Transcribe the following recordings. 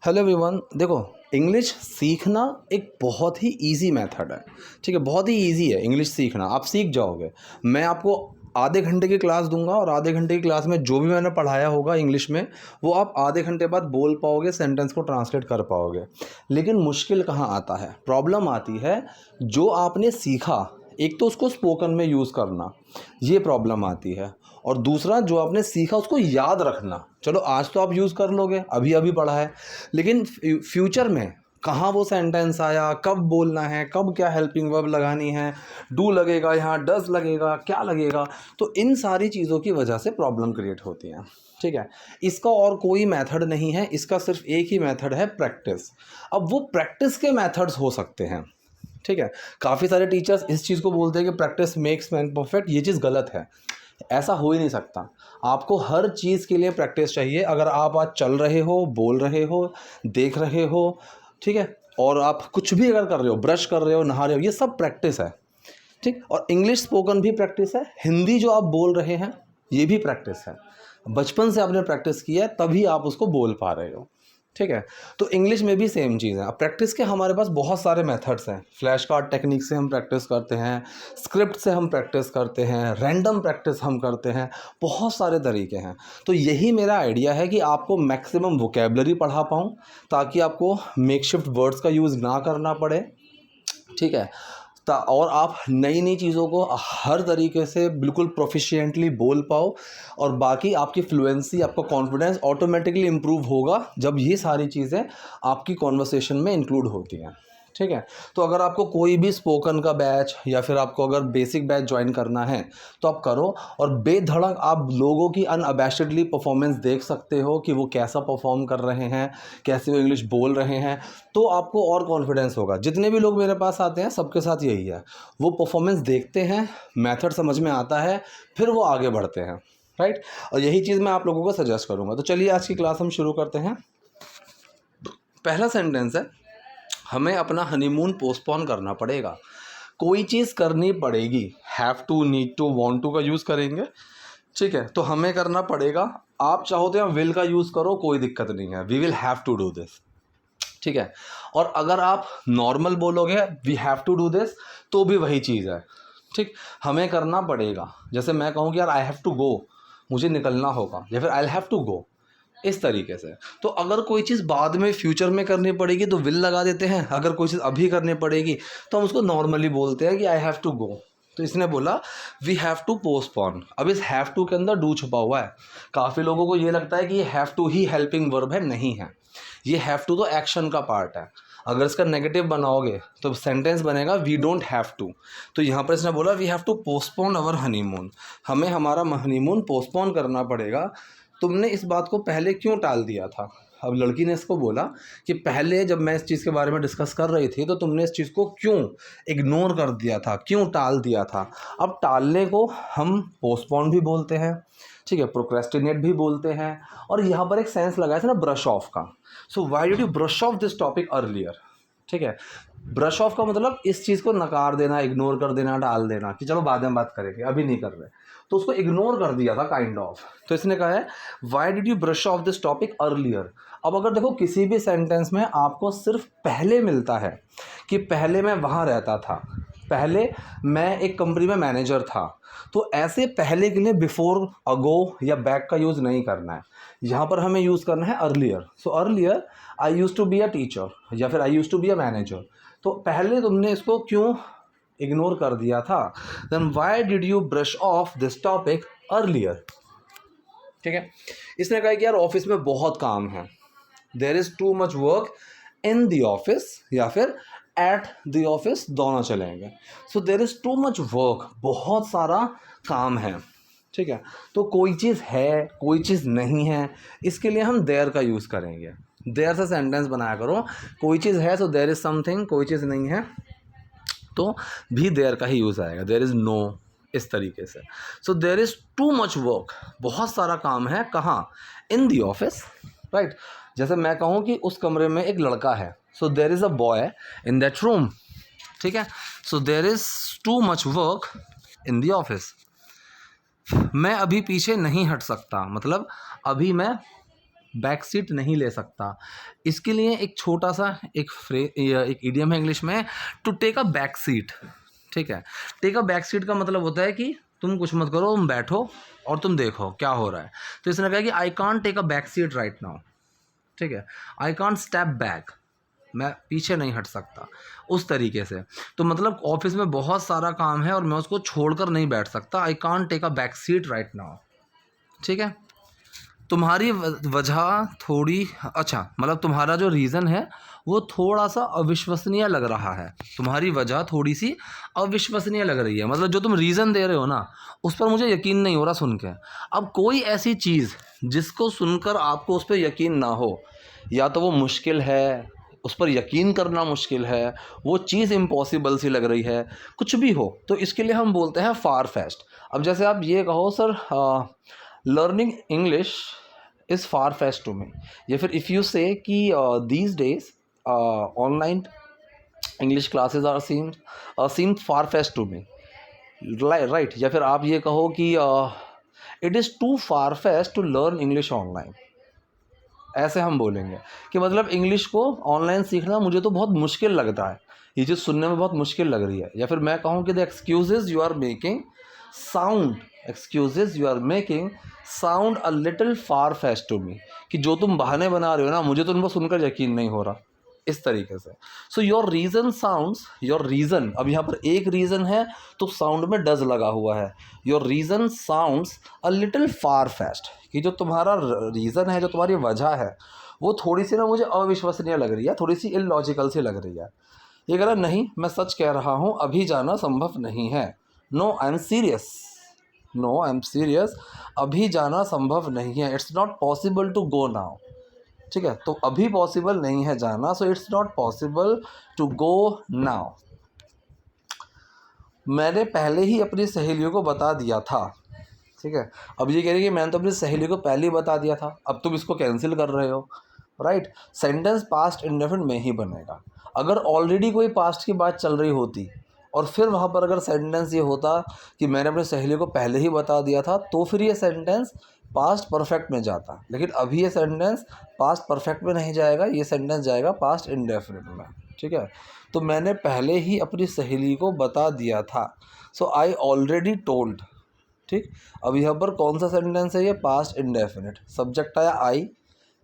Hello everyone. देखो, English सीखना एक बहुत ही इजी मेथड है। ठीक है, बहुत ही इजी है इंग्लिश सीखना, आप सीख जाओगे। मैं आपको आधे घंटे की क्लास दूंगा और आधे घंटे की क्लास में जो भी मैंने पढ़ाया होगा इंग्लिश में वो आप आधे घंटे बाद बोल पाओगे, सेंटेंस को ट्रांसलेट कर पाओगे। लेकिन मुश्किल कहाँ आता है, प्रॉब्लम आती है जो आपने सीखा, एक तो उसको स्पोकन में यूज़ करना, ये प्रॉब्लम आती है। और दूसरा, जो आपने सीखा उसको याद रखना। चलो आज तो आप यूज़ कर लोगे, अभी अभी पढ़ा है, लेकिन फ्यूचर में कहाँ वो सेंटेंस आया, कब बोलना है, कब क्या हेल्पिंग वर्ब लगानी है, डू लगेगा यहाँ, डज लगेगा, क्या लगेगा, तो इन सारी चीज़ों की वजह से प्रॉब्लम क्रिएट होती है। ठीक है, इसका और कोई मेथड नहीं है, इसका सिर्फ एक ही मेथड है, प्रैक्टिस। अब वो प्रैक्टिस के मेथड्स हो सकते हैं। ठीक है, काफ़ी सारे टीचर्स इस चीज़ को बोलते हैं कि प्रैक्टिस मेक्स मैन परफेक्ट, ये चीज़ गलत है। ऐसा हो ही नहीं सकता। आपको हर चीज़ के लिए प्रैक्टिस चाहिए। अगर आप आज चल रहे हो, बोल रहे हो, देख रहे हो, ठीक है, और आप कुछ भी अगर कर रहे हो, ब्रश कर रहे हो, नहा रहे हो, ये सब प्रैक्टिस है। ठीक, और इंग्लिश स्पोकन भी प्रैक्टिस है, हिंदी जो आप बोल रहे हैं ये भी प्रैक्टिस है। बचपन से आपने प्रैक्टिस की है तभी आप उसको बोल पा रहे हो। ठीक है, तो इंग्लिश में भी सेम चीज़ है। अब प्रैक्टिस के हमारे पास बहुत सारे मेथड्स हैं। फ्लैश कार्ड टेक्निक से हम प्रैक्टिस करते हैं, स्क्रिप्ट से हम प्रैक्टिस करते हैं, रैंडम प्रैक्टिस हम करते हैं, बहुत सारे तरीके हैं। तो यही मेरा आइडिया है कि आपको मैक्सिमम वोकेबलरी पढ़ा पाऊँ ताकि आपको मेकशिफ्ट वर्ड्स का यूज़ ना करना पड़े। ठीक है, और आप नई नई चीज़ों को हर तरीके से बिल्कुल प्रोफिशिएंटली बोल पाओ, और बाकी आपकी फ्लुएंसी, आपका कॉन्फिडेंस ऑटोमेटिकली इम्प्रूव होगा जब ये सारी चीज़ें आपकी कॉन्वर्सेशन में इंक्लूड होती हैं। ठीक है, तो अगर आपको कोई भी स्पोकन का बैच या फिर आपको अगर बेसिक बैच ज्वाइन करना है तो आप करो, और बेधड़क आप लोगों की अनअबैशडली परफॉर्मेंस देख सकते हो कि वो कैसा परफॉर्म कर रहे हैं, कैसे वो इंग्लिश बोल रहे हैं, तो आपको और कॉन्फिडेंस होगा। जितने भी लोग मेरे पास आते हैं सबके साथ यही है, वो परफॉर्मेंस देखते हैं, मेथड समझ में आता है, फिर वो आगे बढ़ते हैं। राइट, और यही चीज़ मैं आप लोगों को सजेस्ट करूँगा। तो चलिए आज की क्लास हम शुरू करते हैं। पहला सेंटेंस है, हमें अपना हनीमून पोस्टपोन करना पड़ेगा। कोई चीज़ करनी पड़ेगी, have to, need to, want to का यूज़ करेंगे। ठीक है, तो हमें करना पड़ेगा। आप चाहो तो यहाँ विल का यूज़ करो, कोई दिक्कत नहीं है, we will have to do this. ठीक है, और अगर आप नॉर्मल बोलोगे we have to do this तो भी वही चीज़ है। ठीक, हमें करना पड़ेगा, जैसे मैं कहूँ कि यार आई हैव टू गो, मुझे निकलना होगा, या फिर आई हैव टू गो, इस तरीके से। तो अगर कोई चीज़ बाद में फ्यूचर में करनी पड़ेगी तो विल लगा देते हैं, अगर कोई चीज़ अभी करनी पड़ेगी तो हम उसको नॉर्मली बोलते हैं कि आई हैव टू गो। तो इसने बोला वी हैव टू पोस्टपोन। अब इस हैव टू के अंदर डू छुपा हुआ है। काफ़ी लोगों को ये लगता है कि ये हैव टू ही हेल्पिंग वर्ब है, नहीं है। ये हैव टू तो एक्शन का पार्ट है। अगर इसका नेगेटिव बनाओगे तो सेंटेंस बनेगा वी डोंट हैव टू। तो यहाँ पर इसने बोला we have to postpone our honeymoon, हमें हमारा हनीमून पोस्टपोन करना पड़ेगा। तुमने इस बात को पहले क्यों टाल दिया था? अब लड़की ने इसको बोला कि पहले जब मैं इस चीज़ के बारे में डिस्कस कर रही थी तो तुमने इस चीज़ को क्यों इग्नोर कर दिया था, क्यों टाल दिया था। अब टालने को हम पोस्टपोन भी बोलते हैं, ठीक है, प्रोक्रेस्टिनेट भी बोलते हैं, और यहाँ पर एक सेंस लगाया था ना ब्रश ऑफ का। So why did you brush off this topic earlier. ठीक है, ब्रश ऑफ का मतलब इस चीज़ को नकार देना, इग्नोर कर देना, टाल देना कि चलो बाद में बात करेंगे, अभी नहीं कर रहे। तो उसको इग्नोर कर दिया था काइंड ऑफ। तो इसने कहा है why did you brush off this topic earlier. अब अगर देखो किसी भी सेंटेंस में आपको सिर्फ पहले मिलता है कि पहले मैं वहाँ रहता था, पहले मैं एक कंपनी में मैनेजर था, तो ऐसे पहले के लिए बिफोर, अगो या बैक का यूज़ नहीं करना है। यहाँ पर हमें यूज़ करना है earlier. So earlier I used to be a teacher या फिर I used to be a manager. तो पहले तुमने इसको क्यों इग्नोर कर दिया था, then why did you brush off this topic earlier. ठीक है, इसने कहा कि यार ऑफिस में बहुत काम है, there is too much work in the office या फिर एट द ऑफिस, दोनों चलेंगे। So there is too much work, बहुत सारा काम है। ठीक है, तो कोई चीज़ है, कोई चीज़ नहीं है, इसके लिए हम देयर का यूज़ करेंगे। देयर से सेंटेंस बनाया करो, कोई चीज़ है तो देयर इज़ समथिंग, कोई चीज़ नहीं है तो भी देयर का ही यूज़ आएगा, देयर इज़ नो, इस तरीके से। So there is too much work, बहुत सारा काम है, कहाँ, इन दी ऑफिस। राइट, जैसे मैं कहूँ कि उस कमरे में एक लड़का है, so there is a boy in that room. ठीक है, so there is too much work in the office. मैं अभी पीछे नहीं हट सकता, मतलब अभी मैं बैक सीट नहीं ले सकता। इसके लिए एक छोटा सा एक इडियम है इंग्लिश में, to take a back seat. ठीक है, टेक अ बैक सीट का मतलब होता है कि तुम कुछ मत करो, तुम बैठो और तुम देखो क्या हो रहा है। तो इसने कहा कि I can't take a back seat right now. ठीक है, आई कांट स्टेप बैक, मैं पीछे नहीं हट सकता, उस तरीके से। तो मतलब ऑफिस में बहुत सारा काम है और मैं उसको छोड़कर नहीं बैठ सकता। I can't take a back seat right now. ठीक है, तुम्हारी वजह थोड़ी, अच्छा मतलब तुम्हारा जो रीज़न है वो थोड़ा सा अविश्वसनीय लग रहा है। तुम्हारी वजह थोड़ी सी अविश्वसनीय लग रही है, मतलब जो तुम रीज़न दे रहे हो ना उस पर मुझे यकीन नहीं हो रहा सुन के। अब कोई ऐसी चीज़ जिसको सुनकर आपको उस पर यकीन ना हो, या तो वो मुश्किल है, उस पर यकीन करना मुश्किल है, वो चीज़ इम्पॉसिबल सी लग रही है, कुछ भी हो, तो इसके लिए हम बोलते हैं फार फेस्ट। अब जैसे आप ये कहो sir learning English is far fetched to me, या फिर इफ़ यू से कि these days online English classes are seem far fetched to me, right. या फिर आप ये कहो कि it is too far fetched to learn English online. ऐसे हम बोलेंगे कि मतलब इंग्लिश को ऑनलाइन सीखना मुझे तो बहुत मुश्किल लगता है, ये चीज़ सुनने में बहुत मुश्किल लग रही है। या फिर मैं कहूँ कि the excuses you are making sound, excuses you are making sound a little far fetched to me, कि जो तुम बहाने बना रहे हो ना मुझे तो उनको सुनकर यकीन नहीं हो रहा, इस तरीके से। So your reason sounds, your reason, अब यहाँ पर एक रीज़न है तो साउंड में डज लगा हुआ है। Your reason sounds a little far fest, कि जो तुम्हारा रीज़न है, जो तुम्हारी वजह है, वो थोड़ी सी ना मुझे अविश्वसनीय लग रही है, थोड़ी सी इलॉजिकल सी लग रही है। ये कह रहा नहीं, मैं सच कह रहा हूँ, अभी जाना संभव नहीं है। No I am serious, no I am serious, अभी जाना संभव नहीं है। It's not possible to go now. ठीक है, तो अभी पॉसिबल नहीं है जाना, so it's not possible to go now. मैंने पहले ही अपनी सहेलियों को बता दिया था। ठीक है, अब ये कह रही है कि मैंने तो अपनी सहेली को पहले ही बता दिया था, अब तुम इसको कैंसिल कर रहे हो, राइट। सेंटेंस पास्ट इंडेफिनिट में ही बनेगा। अगर ऑलरेडी कोई पास्ट की बात चल रही होती और फिर वहाँ पर अगर सेंटेंस ये होता कि मैंने अपनी सहेली को पहले ही बता दिया था, तो फिर ये सेंटेंस पास्ट परफेक्ट में जाता। लेकिन अभी ये सेंटेंस पास्ट परफेक्ट में नहीं जाएगा, ये सेंटेंस जाएगा पास्ट इंडेफिनिट में। ठीक है, तो मैंने पहले ही अपनी सहेली को बता दिया था, सो आई ऑलरेडी टोल्ड। ठीक, अब यहाँ पर कौन सा सेंटेंस है ये, पास्ट इंडेफिनिट। सब्जेक्ट आया आई,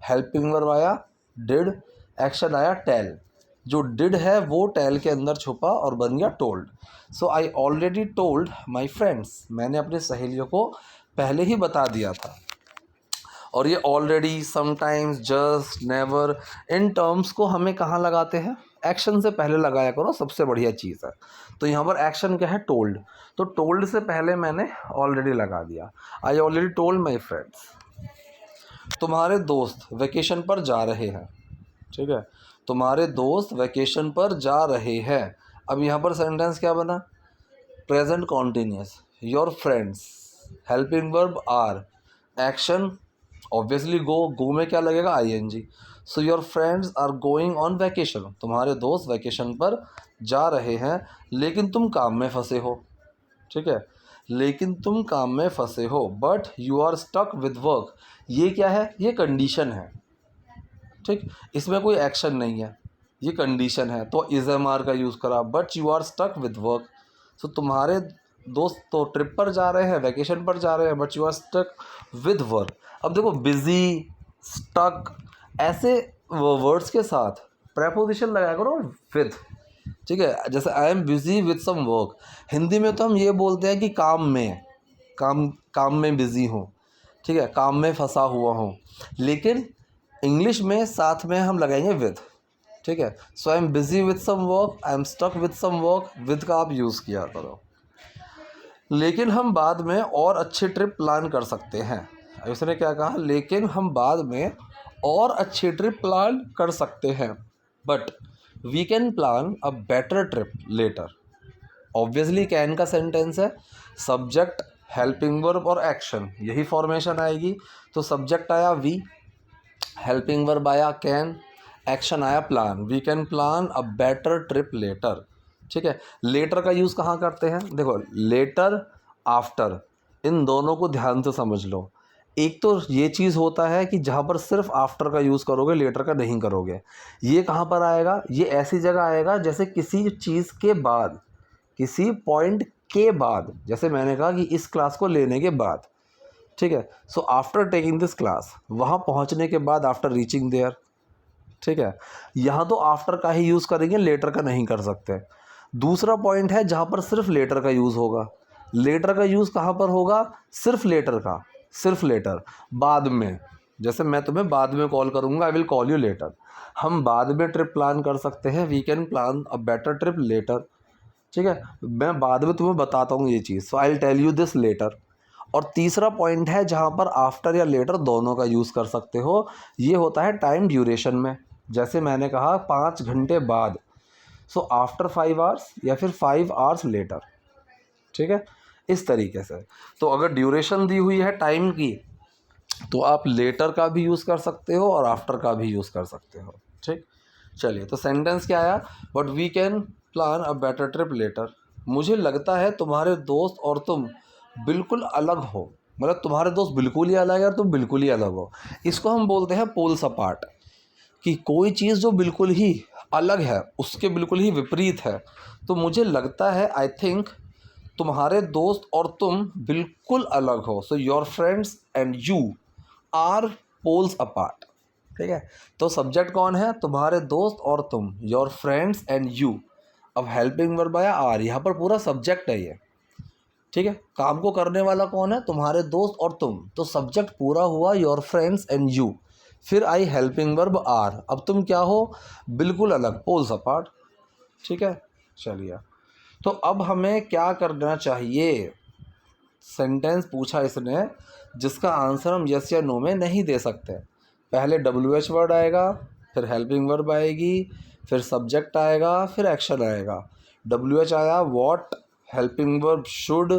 हेल्पिंग वर्ब आया डिड, एक्शन आया टेल। जो डिड है वो टेल के अंदर छुपा और बन गया told. So I already told my friends, मैंने अपनी सहेलियों को पहले ही बता दिया था। और ये already, sometimes, just, never, in terms को हमें कहाँ लगाते हैं, एक्शन से पहले लगाया करो, सबसे बढ़िया चीज़ है। तो यहाँ पर एक्शन क्या है, टोल्ड, तो टोल्ड से पहले मैंने ऑलरेडी लगा दिया। I already told my friends. तुम्हारे दोस्त वेकेशन पर जा रहे हैं। ठीक है, तुम्हारे दोस्त वेकेशन पर जा रहे हैं। अब यहाँ पर सेंटेंस क्या बना, present continuous. Your friends, helping verb are, action obviously go, go में क्या लगेगा, ING. So your friends are going on vacation, तुम्हारे दोस्त वैकेशन पर जा रहे हैं, लेकिन तुम काम में फंसे हो। ठीक है, लेकिन तुम काम में फंसे हो, but you are stuck with work. ये क्या है, ये कंडीशन है। ठीक, इसमें कोई एक्शन नहीं है, ये कंडीशन है, तो इज एम आर का यूज़ करा, but you are stuck with work. So तुम्हारे दोस्त तो ट्रिप पर जा रहे हैं, वैकेशन पर जा रहे हैं, but you are stuck with work. अब देखो बिजी, स्टक, ऐसे वर्ड्स के साथ प्रेपोजिशन लगाया करो विद। ठीक है, जैसे I am busy with some work, Hindi में तो हम ये बोलते हैं कि काम में बिजी हूँ। ठीक है, काम में फंसा हुआ हूँ, लेकिन इंग्लिश में साथ में हम लगाएंगे विद। ठीक है, so I am busy with some work, I am stuck with some work, with का आप यूज़ किया करो। लेकिन हम बाद में और अच्छी ट्रिप प्लान कर सकते हैं। उसने क्या कहा, लेकिन हम बाद में और अच्छी ट्रिप प्लान कर सकते हैं, but we can plan a better trip later. Obviously can का सेंटेंस है, सब्जेक्ट, हेल्पिंग वर्ब और एक्शन, यही फॉर्मेशन आएगी। तो सब्जेक्ट आया वी, हेल्पिंग वर्ब आया कैन, एक्शन आया plan. We can plan a better trip later. ठीक है, लेटर का यूज़ कहाँ करते हैं, देखो लेटर, आफ्टर, इन दोनों को ध्यान से समझ लो। एक तो ये चीज़ होता है कि जहाँ पर सिर्फ आफ्टर का यूज़ करोगे, लेटर का नहीं करोगे। ये कहाँ पर आएगा? ये ऐसी जगह आएगा जैसे किसी चीज़ के बाद, किसी पॉइंट के बाद, जैसे मैंने कहा कि इस क्लास को लेने के बाद, ठीक है। So after taking this class, वहाँ पहुँचने के बाद, आफ्टर रीचिंग देयर, ठीक है। यहाँ तो आफ्टर का ही यूज़ करेंगे, लेटर का नहीं कर सकते। दूसरा पॉइंट है जहाँ पर सिर्फ लेटर का यूज़ होगा। लेटर का यूज़ कहाँ पर होगा? सिर्फ लेटर का, सिर्फ लेटर। बाद में, जैसे मैं तुम्हें बाद में कॉल करूँगा, I will call you later. हम बाद में ट्रिप प्लान कर सकते हैं, we can plan a better trip later, ठीक है। मैं बाद में तुम्हें बताता हूँ ये चीज़, so I will tell you this later. और तीसरा पॉइंट है जहाँ पर आफ्टर या लेटर दोनों का यूज़ कर सकते हो, ये होता है टाइम ड्यूरेशन में। जैसे मैंने कहा 5 घंटे बाद, सो आफ्टर 5 आवर्स या फिर 5 आवर्स लेटर, ठीक है, इस तरीके से। तो अगर ड्यूरेशन दी हुई है टाइम की, तो आप लेटर का भी यूज़ कर सकते हो और आफ्टर का भी यूज़ कर सकते हो, ठीक। चलिए, तो सेंटेंस क्या आया? But we can plan a better trip later. मुझे लगता है तुम्हारे दोस्त और तुम बिल्कुल अलग हो, मतलब तुम्हारे दोस्त बिल्कुल ही अलग है और तुम बिल्कुल ही अलग हो। इसको हम बोलते हैं पोल्स अपार्ट, कि कोई चीज़ जो बिल्कुल ही अलग है, उसके बिल्कुल ही विपरीत है। तो मुझे लगता है, आई थिंक, तुम्हारे दोस्त और तुम बिल्कुल अलग हो। So your friends and you are poles apart, ठीक है। तो सब्जेक्ट कौन है? तुम्हारे दोस्त और तुम, योर फ्रेंड्स एंड यू। अब हेल्पिंग वर्ब आया आर, यहाँ पर पूरा सब्जेक्ट है ये, ठीक है। काम को करने वाला कौन है? तुम्हारे दोस्त और तुम, तो सब्जेक्ट पूरा हुआ योर फ्रेंड्स एंड यू। फिर आई हेल्पिंग वर्ब आर, अब तुम क्या हो? बिल्कुल अलग, पोल्स अपार्ट, ठीक है। चलिए, तो अब हमें क्या करना चाहिए? सेंटेंस पूछा इसने जिसका आंसर हम यस या नो में नहीं दे सकते। पहले WH वर्ड आएगा, फिर हेल्पिंग वर्ब आएगी, फिर सब्जेक्ट आएगा, फिर एक्शन आएगा। WH आया what, helping verb should,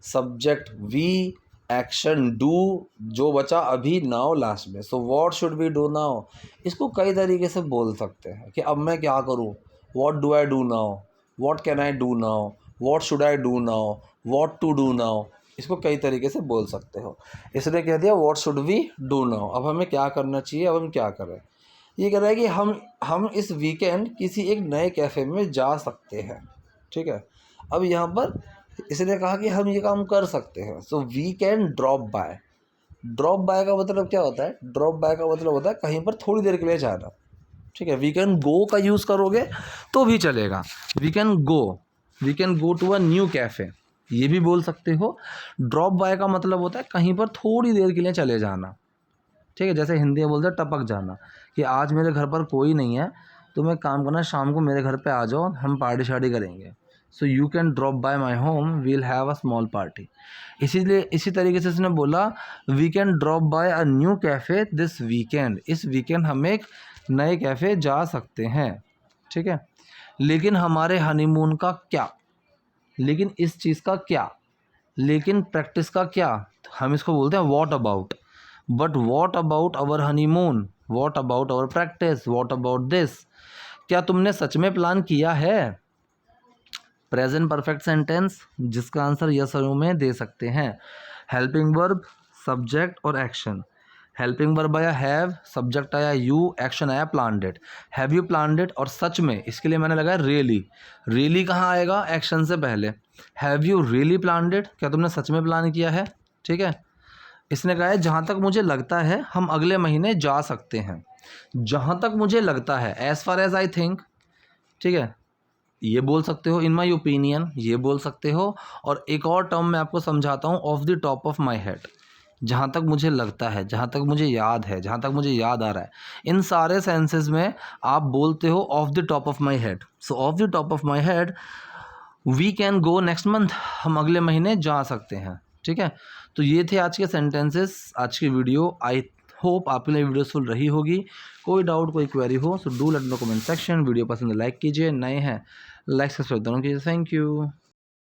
subject we, action do, जो बचा अभी नाउ लास्ट में। So what should we do now, इसको कई तरीके से बोल सकते हैं कि अब मैं क्या करूं। What do I do now, what can I do now, what should I do now, what to do now, इसको कई तरीके से बोल सकते हो। इसने कह दिया what should we do now, अब हमें क्या करना चाहिए, अब हम क्या करें। ये कह रहा है कि हम इस वीकेंड किसी एक नए कैफ़े में जा सकते हैं, ठीक है। अब यहाँ पर इसने कहा कि हम ये काम कर सकते हैं। So we can drop by. Drop by का मतलब क्या होता है? ड्रॉप बाय का मतलब होता है कहीं पर थोड़ी देर के लिए जाना, ठीक है। वी कैन गो का यूज़ करोगे तो भी चलेगा। We can go to a new cafe, ये भी बोल सकते हो। ड्रॉप बाय का मतलब होता है कहीं पर थोड़ी देर के लिए चले जाना, ठीक है। जैसे हिंदी में बोलते हैं टपक जाना, कि आज मेरे घर पर कोई नहीं है, तुम एक काम करना, शाम को मेरे घर पे आ जाओ, हम पार्टी शार्टी करेंगे। So you can drop by my home, we'll have a small party. इसीलिए इसी तरीके से उसने बोला we can drop by a new cafe this weekend, इस वीकेंड हम एक नए कैफ़े जा सकते हैं, ठीक है। लेकिन हमारे हनीमून का क्या, लेकिन इस चीज़ का क्या, लेकिन प्रैक्टिस का क्या, हम इसको बोलते हैं what about. But what about our honeymoon, what about our practice, what about this, क्या तुमने सच में प्लान किया है? प्रेजेंट परफेक्ट सेंटेंस जिसका आंसर यस और नो में दे सकते हैं। हेल्पिंग वर्ब, सब्जेक्ट और एक्शन। हेल्पिंग वर्ब आया हैव, सब्जेक्ट आया यू, एक्शन आया planned it. Have you planned it, और सच में इसके लिए मैंने लगाया रियली। रियली कहाँ आएगा? एक्शन से पहले। Have you really planned it, क्या तुमने सच में प्लान किया है, ठीक है। इसने कहा है जहाँ तक मुझे लगता है हम अगले महीने जा सकते हैं। जहाँ तक मुझे लगता है, as far as I think, ठीक है, ये बोल सकते हो। इन माई ओपिनियन, ये बोल सकते हो। और एक और टर्म मैं आपको समझाता हूँ, of the top of my head, जहाँ तक मुझे लगता है, जहाँ तक मुझे याद है, जहाँ तक मुझे याद आ रहा है। इन सारे सेंसेस में आप बोलते हो off the top of my head. So off the top of my head, we can go next month, हम अगले महीने जा सकते हैं, ठीक है। तो ये थे आज के सेंटेंसेस, आज की वीडियो। आई होप आपके लिए वीडियो यूजफुल रही होगी। कोई डाउट, कोई क्वेरी हो, so do let know comment section. Video पसंद लाइक कीजिए, नए हैं लाइक सब्सक्राइब दोनों कीजिए। Thank you.